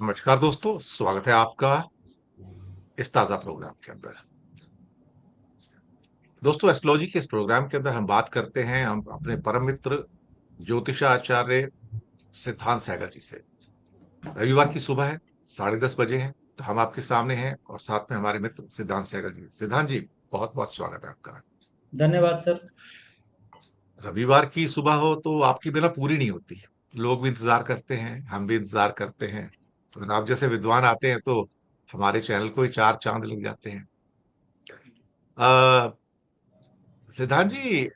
नमस्कार दोस्तों, स्वागत है आपका इस ताज़ा प्रोग्राम के अंदर। दोस्तों, एस्ट्रोलॉजी के इस प्रोग्राम के अंदर हम बात करते हैं हम अपने परम मित्र ज्योतिषाचार्य सिद्धांत सहगल जी से। रविवार की सुबह है, 10:30 बजे हैं, तो हम आपके सामने हैं और साथ में हमारे मित्र सिद्धांत सहगल जी। सिद्धांत जी, बहुत-बहुत स्वागत है आपका। धन्यवाद सर। रविवार की सुबह हो तो आपकी बिना पूरी नहीं होती। लोग भी इंतज़ार करते हैं, हम भी इंतज़ार करते हैं। तो आप जैसे विद्वान आते हैं तो हमारे चैनल को ही 4 चाँद लग जाते हैं। अ, सिद्धांत जी,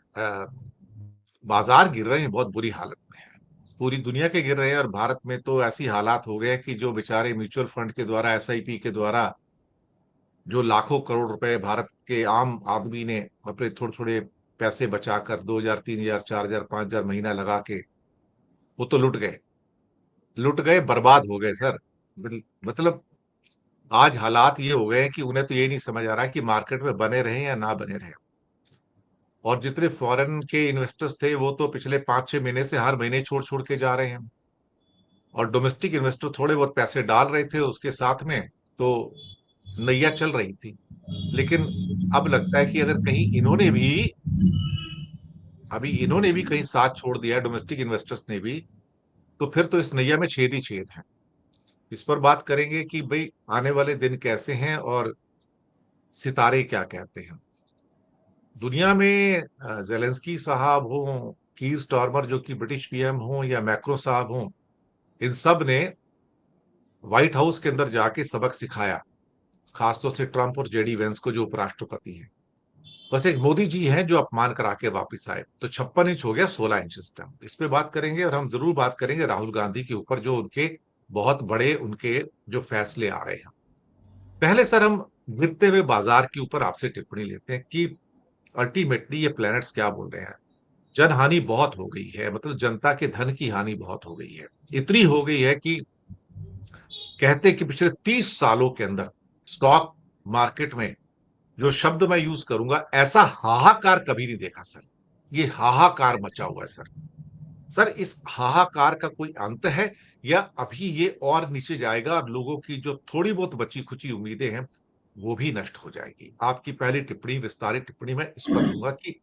बाजार गिर रहे हैं, बहुत बुरी हालत में है। पूरी दुनिया के गिर रहे हैं और भारत में तो ऐसी हालात हो गए हैं कि जो बेचारे म्यूचुअल फंड के द्वारा, एसआईपी के द्वारा जो लाखों करोड़ रुपए भारत के आम आदमी ने अपने थोड़े-थोड़े पैसे बचाकर 2000, 3000, 4000, 5000 महीना लगा के वो तो लुट गए, बर्बाद हो गए सर। मतलब आज हालात ये हो गए हैं कि उन्हें तो ये नहीं समझ आ रहा है कि मार्केट में बने रहें या ना बने रहें। और जितने फॉरेन के इन्वेस्टर्स थे वो तो पिछले 5-6 महीने से हर महीने छोड़-छोड़ के जा रहे हैं। और डोमेस्टिक इन्वेस्टर थोड़े बहुत पैसे डाल रहे थे उसके साथ में, तो नैया चल रही थी। लेकिन अब लगता है कि अगर कहीं इन्होंने भी कहीं साथ छोड़ दिया है डोमेस्टिक इन्वेस्टर्स ने भी, तो फिर तो इस नैया में छेद ही छेद है। इस पर बात करेंगे कि भई आने वाले दिन कैसे हैं और सितारे क्या कहते हैं। दुनिया में ज़ेलेंस्की साहब हों, कीर स्टारमर जो कि ब्रिटिश पीएम हों या मैक्रो साहब हों, इन सब ने व्हाइट हाउस के अंदर जाके सबक सिखाया। खासतौर से ट्रंप और जेडी वेंस को जो उपराष्ट्रपति हैं। बस एक मोदी जी हैं जो अपमान करा के वापस आए। तो 56 इंच हो गया 16 इंच इस टाइम। इस पे बात करेंगे और हम ज़रूर बात करेंगे राहुल गांधी के ऊपर जो उनके बहुत बड़े उनके जो फैसले आ रहे हैं। पहले सर हम गिरते हुए बाजार के ऊपर आपसे टिप्पणी लेते हैं कि अल्टीमेटली ये प्लैनेट्स क्या बोल रहे हैं। जनहानि बहुत हो गई है, मतलब जनता के धन की हानि बहुत हो गई है। इतनी हो गई है कि कहते हैं कि पिछले 30 सालों के अंदर स्टॉक मार्केट में जो शब्द मैं यूज करूंगा, ऐसा हाहाकार कभी नहीं देखा सर। ये हाहाकार मचा हुआ है सर। सर, इस हाहाकार का कोई अंत है या अभी ये और नीचे जाएगा और लोगों की जो थोड़ी बहुत बची खुची उम्मीदें हैं वो भी नष्ट हो जाएगी। आपकी पहली टिप्पणी, विस्तारित टिप्पणी मैं इस पर लूंगा कि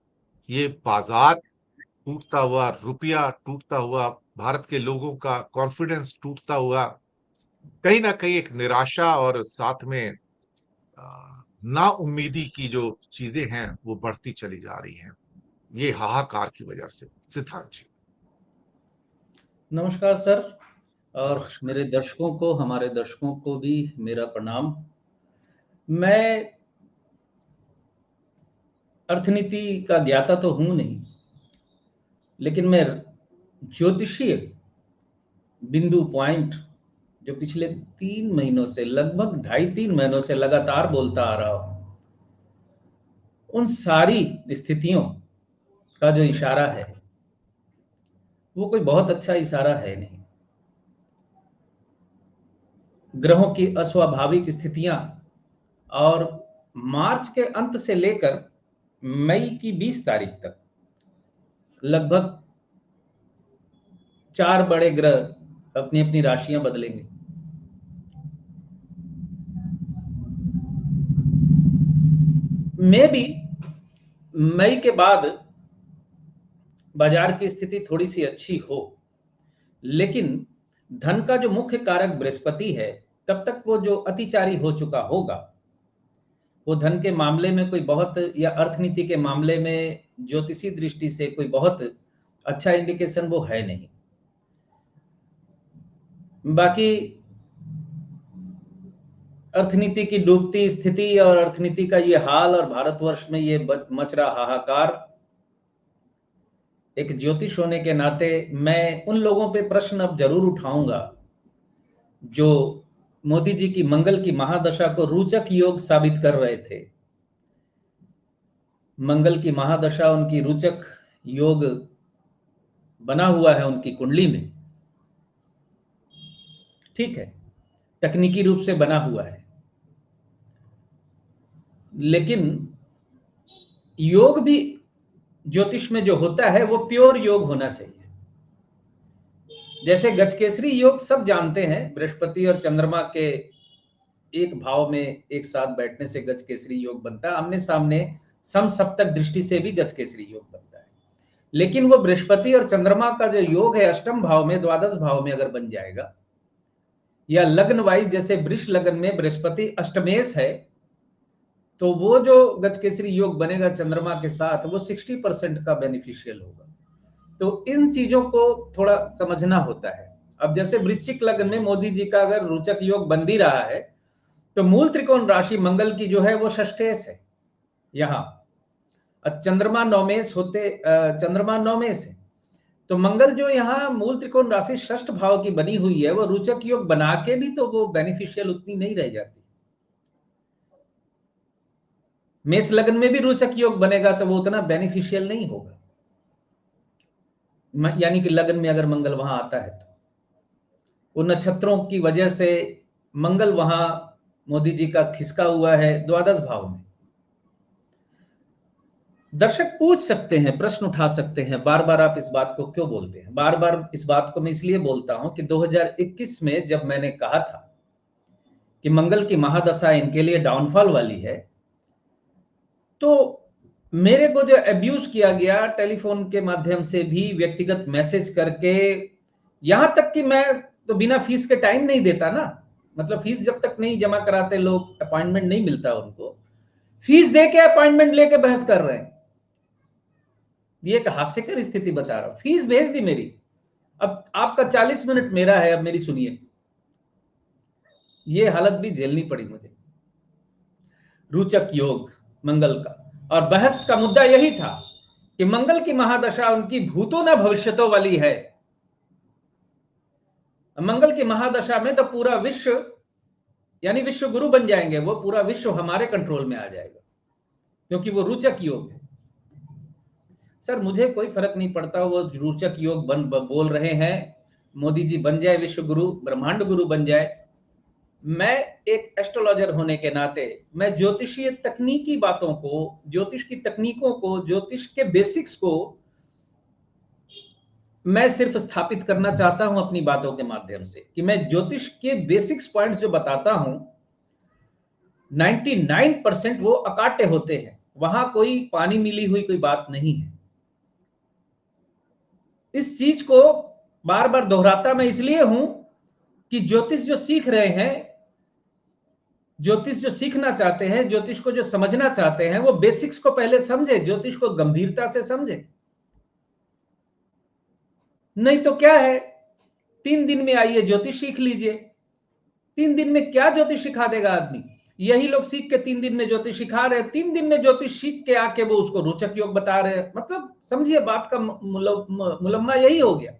ये बाजार टूटता हुआ, रुपया टूटता हुआ, भारत के लोगों का कॉन्फिडेंस टूटता हुआ, कहीं न कहीं एक निराशा और साथ में नाउम्मीदी की जो चीज़ें हैं, वो बढ़ती चली जा रही हैं। ये हाहाकार की वजह से। सिद्धांत जी। नमस्कार सर। और नमस्कार। मेरे दर्शकों को, हमारे दर्शकों को भी मेरा प्रणाम। मैं अर्थनीति का ज्ञाता तो हूँ नहीं, लेकिन मैं ज्योतिषीय बिंदु पॉइंट जो पिछले 3 महीनों से, लगभग ढाई 3 महीनों से लगातार बोलता आ रहा हूँ, उन सारी स्थितियों का जो इशारा है वो कोई बहुत अच्छा इशारा है नहीं। ग्रहों की अस्वाभाविक स्थितियां और मार्च के अंत से लेकर मई की 20 तारीख तक लगभग 4 बड़े ग्रह अपनी अपनी राशियां बदलेंगे। मे भी मई के बाद बाजार की स्थिति थोड़ी सी अच्छी हो, लेकिन धन का जो मुख्य कारक बृहस्पति है, तब तक वो जो अतिचारी हो चुका होगा, वो धन के मामले में कोई बहुत, या अर्थनीति के मामले में ज्योतिषी दृष्टि से कोई बहुत अच्छा इंडिकेशन वो है नहीं। बाकी अर्थनीति की डूबती स्थिति और अर्थनीति का ये हाल और भारतवर्ष में ये मच रहा हाहाकार, एक ज्योतिष होने के नाते मैं उन लोगों पे प्रश्न अब जरूर उठाऊंगा जो मोदी जी की मंगल की महादशा को रोचक योग साबित कर रहे थे। मंगल की महादशा उनकी रोचक योग बना हुआ है उनकी कुंडली में, ठीक है, तकनीकी रूप से बना हुआ है, लेकिन योग भी ज्योतिष में जो होता है वो प्योर योग होना चाहिए। जैसे गजकेसरी योग सब जानते हैं, बृहस्पति और चंद्रमा के एक भाव में एक साथ बैठने से गजकेसरी योग बनता है। आमने सामने समसप्तक दृष्टि से भी गजकेसरी योग बनता है। लेकिन वो बृहस्पति और चंद्रमा का जो योग है अष्टम भाव में, द्वादश भाव में अगर बन जाएगा, या लग्न वाइज जैसे वृष लग्न में बृहस्पति अष्टमेश है, तो वो जो गजकेसरी योग बनेगा चंद्रमा के साथ, वो 60% का बेनिफिशियल होगा। तो इन चीजों को थोड़ा समझना होता है। अब जैसे वृश्चिक लग्न में मोदी जी का अगर रोचक योग बन भी रहा है, तो मूल त्रिकोण राशि मंगल की जो है वो षष्ठेश है यहाँ, चंद्रमा नौमेश होते, चंद्रमा नौमेश है। तो मंगल जो यहाँ मूल त्रिकोण राशि षष्ठ भाव की बनी हुई है, वो रोचक योग बना के भी तो वो बेनिफिशियल उतनी नहीं रह जाती। मेष लग्न में भी रोचक योग बनेगा तो वो उतना बेनिफिशियल नहीं होगा, यानी कि लग्न में अगर मंगल वहां आता है तो उन नक्षत्रों की वजह से मंगल वहां मोदी जी का खिसका हुआ है द्वादश भाव में। दर्शक पूछ सकते हैं, प्रश्न उठा सकते हैं, बार बार आप इस बात को क्यों बोलते हैं? बार बार इस बात को मैं इसलिए बोलता हूं कि 2021 में जब मैंने कहा था कि मंगल की महादशा इनके लिए डाउनफॉल वाली है, तो मेरे को जो अब्यूज किया गया टेलीफोन के माध्यम से भी, व्यक्तिगत मैसेज करके, यहां तक कि मैं तो बिना फीस के टाइम नहीं देता ना, मतलब फीस जब तक नहीं जमा कराते लोग, अपॉइंटमेंट नहीं मिलता उनको, फीस दे के अपॉइंटमेंट लेके बहस कर रहे हैं। ये एक हास्यकर स्थिति बता रहा हूं। फीस भेज दी मेरी, अब आपका 40 मिनट मेरा है, अब मेरी सुनिए। ये हालत भी झेलनी पड़ी मुझे। रोचक योग मंगल का, और बहस का मुद्दा यही था कि मंगल की महादशा उनकी भूतो न भविष्यतो वाली है। मंगल की महादशा में तो पूरा विश्व, यानी विश्व गुरु बन जाएंगे, वो पूरा विश्व हमारे कंट्रोल में आ जाएगा, क्योंकि वो रोचक योग है। सर मुझे कोई फर्क नहीं पड़ता वो रोचक योग बोल रहे हैं, मोदी जी बन जाए विश्व गुरु, ब्रह्मांड गुरु बन जाए। मैं एक एस्ट्रोलॉजर होने के नाते मैं ज्योतिषीय तकनीकी बातों को, ज्योतिष की तकनीकों को, ज्योतिष के बेसिक्स को मैं सिर्फ स्थापित करना चाहता हूं अपनी बातों के माध्यम से, कि मैं ज्योतिष के बेसिक्स पॉइंट्स जो बताता हूं 99% वो अकाट्य होते हैं, वहां कोई पानी मिली हुई कोई बात नहीं है। इस चीज को बार बार दोहराता मैं इसलिए हूं कि ज्योतिष जो सीख रहे हैं, ज्योतिष जो सीखना चाहते हैं, ज्योतिष को जो समझना चाहते हैं, वो बेसिक्स को पहले समझे, ज्योतिष को गंभीरता से समझे। नहीं तो क्या है, 3 दिन में आइए ज्योतिष सीख लीजिए। 3 दिन में क्या ज्योतिष सिखा देगा आदमी? यही लोग सीख के 3 दिन में ज्योतिष सिखा रहे हैं, 3 दिन में ज्योतिष सीख के आके वो उसको रोचक योग बता रहे हैं। मतलब समझिए बात का मुलम्मा यही हो गया।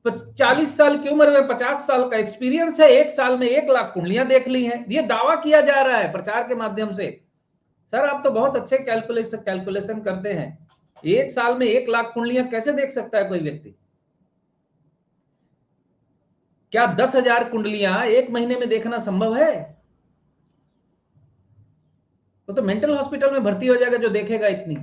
40 साल की उम्र में 50 साल का एक्सपीरियंस है, 1 साल में 1 लाख कुंडलियां देख ली हैं, ये दावा किया जा रहा है प्रचार के माध्यम से। सर आप तो बहुत अच्छे कैलकुलेशन करते हैं, 1 साल में 1 लाख कुंडलियां कैसे देख सकता है कोई व्यक्ति? क्या 10,000 कुंडलियां 1 महीने में देखना संभव है? तो मेंटल हॉस्पिटल में भर्ती हो जाएगा जो देखेगा इतनी।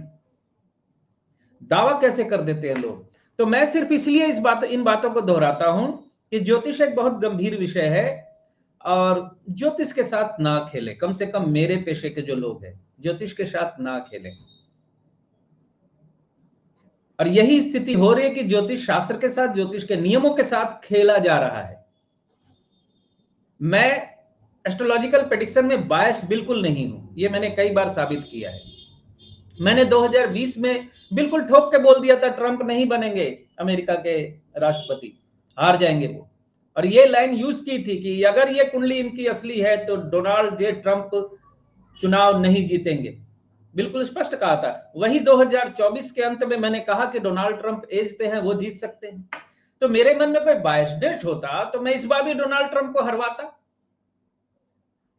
दावा कैसे कर देते हैं लोग? तो मैं सिर्फ इसलिए इन बातों को दोहराता हूं कि ज्योतिष एक बहुत गंभीर विषय है, और ज्योतिष के साथ ना खेलें, कम से कम मेरे पेशे के जो लोग हैं ज्योतिष के साथ ना खेलें। और यही स्थिति हो रही है कि ज्योतिष शास्त्र के साथ, ज्योतिष के नियमों के साथ खेला जा रहा है। मैं एस्ट्रोलॉजिकल प्रेडिक्शन में बायस बिल्कुल नहीं हूं, ये मैंने कई बार साबित किया है। मैंने 2020 में बिल्कुल ठोक के बोल दिया था ट्रंप नहीं बनेंगे अमेरिका के राष्ट्रपति, हार जाएंगे वो। और ये लाइन यूज की थी कि अगर ये कुंडली इनकी असली है तो डोनाल्ड जे ट्रंप चुनाव नहीं जीतेंगे, बिल्कुल स्पष्ट कहा था। वही 2024 के अंत में मैंने कहा कि डोनाल्ड ट्रंप एज पे हैं, वो जीत सकते हैं। तो मेरे मन में कोई बायसनेस होता तो मैं इस बार भी डोनाल्ड ट्रंप को हरवाता।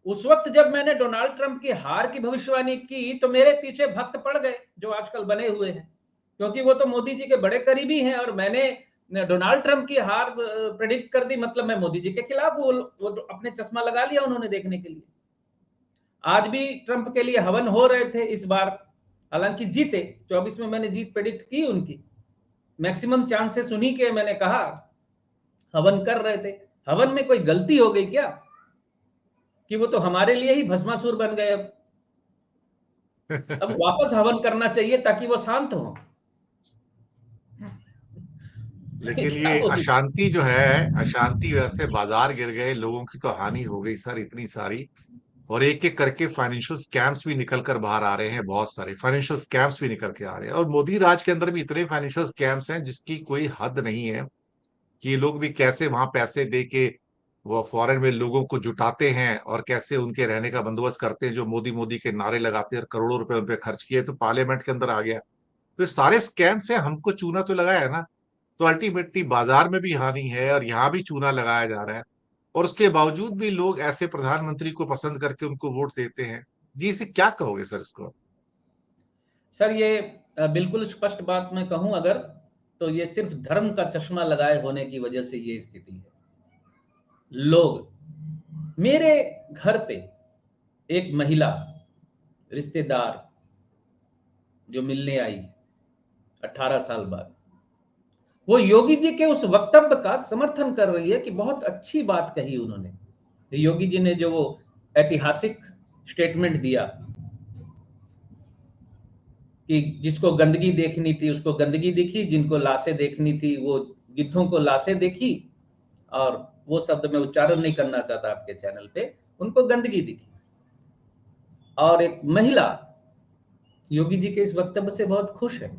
उस वक्त जब मैंने डोनाल्ड ट्रंप की हार की भविष्यवाणी की तो मेरे पीछे भक्त पड़ गए जो आजकल बने हुए हैं, क्योंकि वो तो मोदी जी के बड़े करीबी हैं, और मैंने डोनाल्ड ट्रंप की हार प्रेडिक्ट कर दी, मतलब मैं मोदी जी के खिलाफ हूं। वो तो अपने चश्मा लगा लिया उन्होंने देखने के लिए। आज भी ट्रंप के लिए हवन हो रहे थे इस बार, हालांकि जीते 24 में मैंने जीत प्रेडिक्ट की उनकी, मैक्सिमम चांसेस उन्हीं के, मैंने कहा हवन कर रहे थे। हवन में कोई गलती हो गई क्या कि वो तो हमारे लिए ही भस्मासुर बन गए? अब वापस हवन करना चाहिए ताकि वो शांत हो। लेकिन क्या ये होगी? अशांति जो है, अशांति वैसे बाजार गिर गए, लोगों की तो हानि हो गई सर इतनी सारी। और एक एक करके फाइनेंशियल स्कैम्स भी निकल कर बाहर आ रहे हैं, बहुत सारे फाइनेंशियल स्कैम्स भी निकल के आ रहे हैं। और मोदी राज के अंदर भी इतने फाइनेंशियल स्कैम्स हैं जिसकी कोई हद नहीं है, कि ये लोग भी कैसे वहां पैसे दे के वो फॉरेन में लोगों को जुटाते हैं और कैसे उनके रहने का बंदोबस्त करते हैं, जो मोदी मोदी के नारे लगाते हैं और करोड़ों रुपए उन पे खर्च किए तो पार्लियामेंट के अंदर आ गया। तो ये सारे स्कैम से हमको चूना तो लगाया है ना। तो अल्टीमेटली बाजार में भी हानि है और यहाँ भी चूना लगाया जा रहा है। और उसके बावजूद भी लोग ऐसे प्रधानमंत्री को पसंद करके उनको वोट देते हैं। जी, इसे क्या कहोगे सर इसको? सर ये बिल्कुल स्पष्ट बात मैं कहूं अगर, तो ये सिर्फ धर्म का चश्मा लगाए होने की वजह से ये स्थिति है। लोग, मेरे घर पे एक महिला रिश्तेदार जो मिलने आई 18 साल बाद, वो योगी जी के उस वक्तव्य का समर्थन कर रही है कि बहुत अच्छी बात कही उन्होंने। योगी जी ने जो वो ऐतिहासिक स्टेटमेंट दिया कि जिसको गंदगी देखनी थी उसको गंदगी दिखी, जिनको लाशें देखनी थी वो गिद्धों को लाशें देखी, और वो शब्द मैं उच्चारण नहीं करना चाहता आपके चैनल पे, उनको गंदगी दिखी। और एक महिला योगी जी के इस वक्तव्य से बहुत खुश है।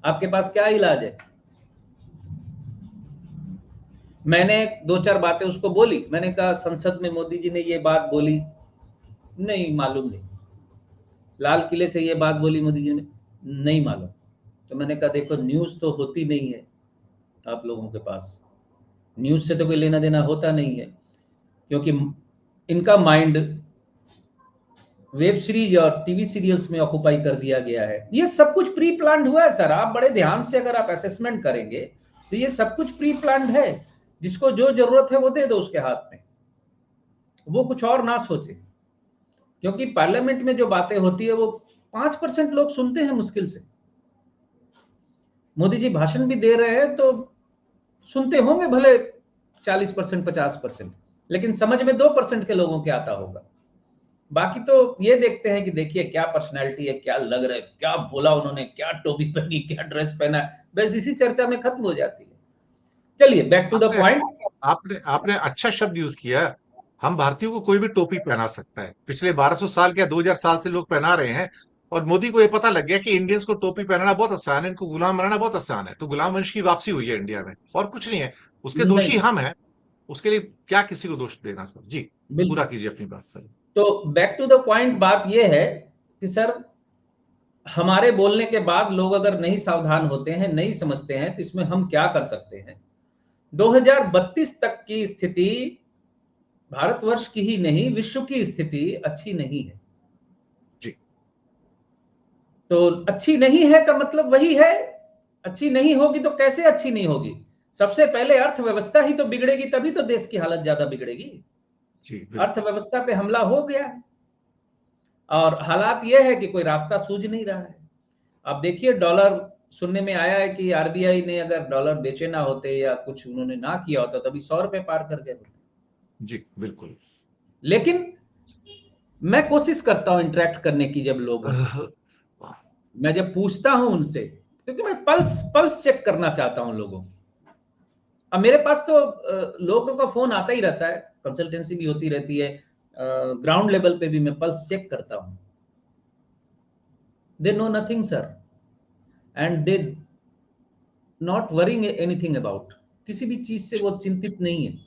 आपके पास क्या इलाज है? मैंने दो चार बातें उसको बोली, मैंने कहा संसद में मोदी जी ने ये बात बोली, नहीं मालूम नहीं। लाल किले से ये बात बोली मोदी जी ने, नहीं मालूम। तो मैंने कहा देखो न्यूज़ तो होती नहीं है आप लोगों के पास, न्यूज़ से तो कोई लेना देना होता नहीं है, क्योंकि इनका माइंड वेब सीरीज और टीवी सीरियल्स में ऑक्युपाई कर दिया गया है। ये सब कुछ प्री प्लान्ड हुआ है सर। आप बड़े ध्यान से अगर आप असेसमेंट करेंगे तो ये सब कुछ प्री प्लान्ड है। जिसको जो जरूरत है वो दे दो उसके हाथ में, वो कुछ और ना सोचे। क्योंकि पार्लियामेंट में जो बातें होती है वो 5% लोग सुनते हैं मुश्किल से। मोदी जी भाषण भी दे रहे हैं तो सुनते होंगे भले 40% 50%, लेकिन समझ में 2% के लोगों के आता होगा। बाकी तो ये देखते हैं कि देखिए क्या पर्सनैलिटी है, क्या लग रहा है, क्या बोला उन्होंने, क्या टोपी पहनी, क्या ड्रेस पहना, बस इसी चर्चा में खत्म हो जाती है। चलिए बैक टू द आपने पॉइंट। आपने आपने अच्छा शब्द यूज किया। हम भारतीयों को कोई भी टोपी पहना सकता है, पिछले 1200 साल के या 2000 साल से लोग पहना रहे हैं। और मोदी को ये पता लग गया कि इंडियंस को टोपी पहनना बहुत आसान है, इनको गुलाम बनाना बहुत आसान है, तो गुलाम वंश की वापसी हुई है इंडिया में, और कुछ नहीं है। उसके दोषी नहीं, हम हैं। उसके लिए क्या किसी को दोष देना सर? जी, पूरा बिल्कुल। कीजिए अपनी बात सर। तो बैक टू द पॉइंट बात यह है कि सर हमारे बोलने के बाद लोग अगर नहीं सावधान होते हैं, नहीं समझते हैं, तो इसमें हम क्या कर सकते हैं? 2032 तक की स्थिति भारतवर्ष की ही नहीं विश्व की स्थिति अच्छी नहीं है। जी, तो अच्छी नहीं है का मतलब वही है, अच्छी नहीं होगी तो कैसे अच्छी नहीं होगी? सबसे पहले अर्थव्यवस्था ही तो बिगड़ेगी, तभी तो देश की हालत ज्यादा बिगड़ेगी। जी बिल्कुल। अर्थव्यवस्था पे हमला हो गया है और हालात यह है कि कोई रास्ता सूझ नहीं रहा है। आप देखिए डॉलर, सुनने में आया है कि आरबीआई ने अगर डॉलर बेचे ना होते या कुछ उन्होंने ना किया होता तभी 100 रुपए पार कर गए होते। जी बिल्कुल। लेकिन मैं कोशिश करता हूं इंटरेक्ट करने की जब लोगों से, वाह, मैं जब पूछता हूं उनसे, क्योंकि मैं पल्स पल्स चेक करना चाहता हूं लोगों की। अब मेरे पास तो लोगों का फोन आता ही रहता है, कंसल्टेंसी भी होती रहती है, ग्राउंड लेवल पे भी मैं पल्स चेक करता हूं। They know nothing sir, and they not worrying anything about, किसी भी चीज से वो चिंतित नहीं है।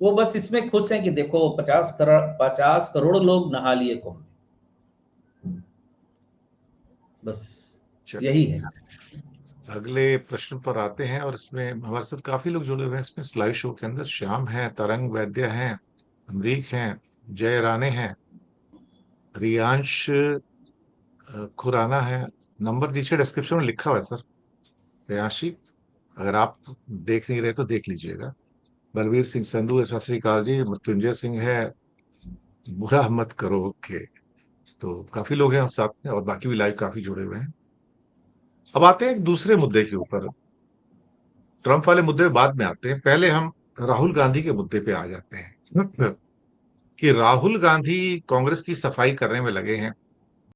वो बस इसमें खुश हैं कि देखो 50 करोड़ लोग नहा लिए कुंभ में, बस चलिए यही है। अगले प्रश्न पर आते हैं। और इसमें हमारे साथ काफी लोग जुड़े हुए हैं इसमें इस लाइव शो के अंदर। श्याम है, तरंग वैद्य हैं, अमरीक हैं, जय राणे हैं, रियांश खुराना है। नंबर नीचे डिस्क्रिप्शन में लिखा हुआ है सर। रियांश जी, अगर आप देख नहीं रहे तो देख लीजिएगा। बलवीर सिंह संधू है, सत श्री अकाल जी। मृत्युंजय सिंह है, बुरा मत करो, ओके। तो काफी लोग हैं उस साथ में और बाकी भी लाइव काफी जुड़े हुए हैं। अब आते हैं एक दूसरे मुद्दे के ऊपर। ट्रंप वाले मुद्दे पे बाद में आते हैं, पहले हम राहुल गांधी के मुद्दे पे आ जाते हैं कि राहुल गांधी कांग्रेस की सफाई करने में लगे हैं।